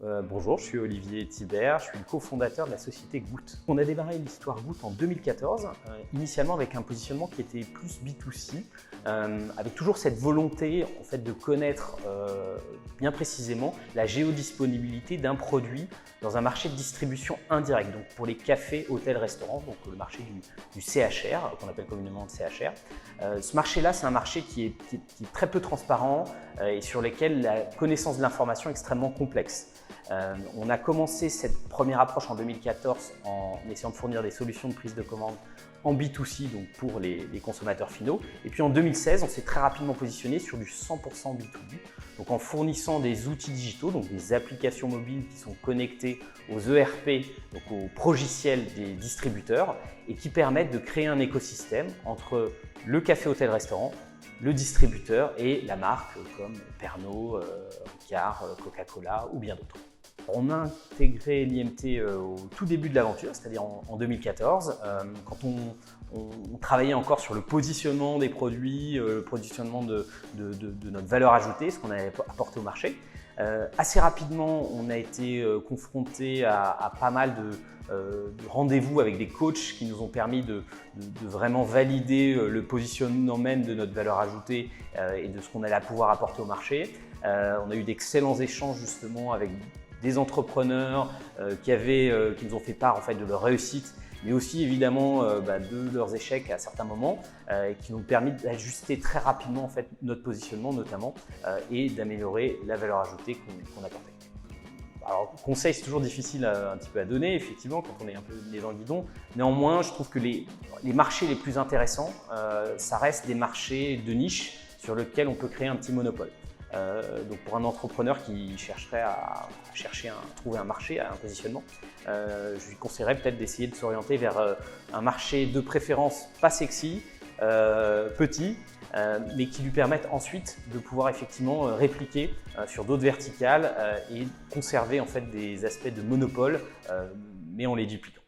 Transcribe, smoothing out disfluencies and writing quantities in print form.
Bonjour, je suis Olivier Thibert, je suis le cofondateur de la société Gout. On a démarré l'histoire Gout en 2014, initialement avec un positionnement qui était plus B2C, avec toujours cette volonté en fait, de connaître bien précisément la géodisponibilité d'un produit dans un marché de distribution indirecte, donc pour les cafés, hôtels, restaurants, donc le marché du CHR, qu'on appelle communément le CHR. Ce marché-là, c'est un marché qui est très peu transparent et sur lequel la connaissance de l'information est extrêmement complexe. On a commencé cette première approche en 2014 en essayant de fournir des solutions de prise de commande en B2C, donc pour les consommateurs finaux. Et puis en 2016, on s'est très rapidement positionné sur du 100% B2B, donc en fournissant des outils digitaux, donc des applications mobiles qui sont connectées aux ERP, donc aux progiciels des distributeurs, et qui permettent de créer un écosystème entre le café, hôtel, restaurant, le distributeur et la marque comme Pernod, Ricard, Coca-Cola ou bien d'autres. On a intégré l'IMT au tout début de l'aventure, c'est-à-dire en 2014, quand on travaillait encore sur le positionnement des produits, le positionnement de notre valeur ajoutée, ce qu'on avait apporté au marché. Assez rapidement, on a été confronté à pas mal de rendez-vous avec des coachs qui nous ont permis de vraiment valider le positionnement même de notre valeur ajoutée et de ce qu'on allait pouvoir apporter au marché. On a eu d'excellents échanges justement avec des entrepreneurs qui nous ont fait part en fait, de leur réussite, mais aussi évidemment de leurs échecs à certains moments, qui nous ont permis d'ajuster très rapidement en fait, notre positionnement notamment et d'améliorer la valeur ajoutée qu'on apportait. Alors, conseil, c'est toujours difficile un petit peu à donner, effectivement, quand on est un peu les dans le guidon. Néanmoins, je trouve que les marchés les plus intéressants, ça reste des marchés de niche sur lesquels on peut créer un petit monopole. Donc pour un entrepreneur qui chercherait à trouver un marché, un positionnement, je lui conseillerais peut-être d'essayer de s'orienter vers un marché de préférence pas sexy, petit, mais qui lui permettent ensuite de pouvoir effectivement répliquer sur d'autres verticales et conserver en fait des aspects de monopole, mais en les dupliquant.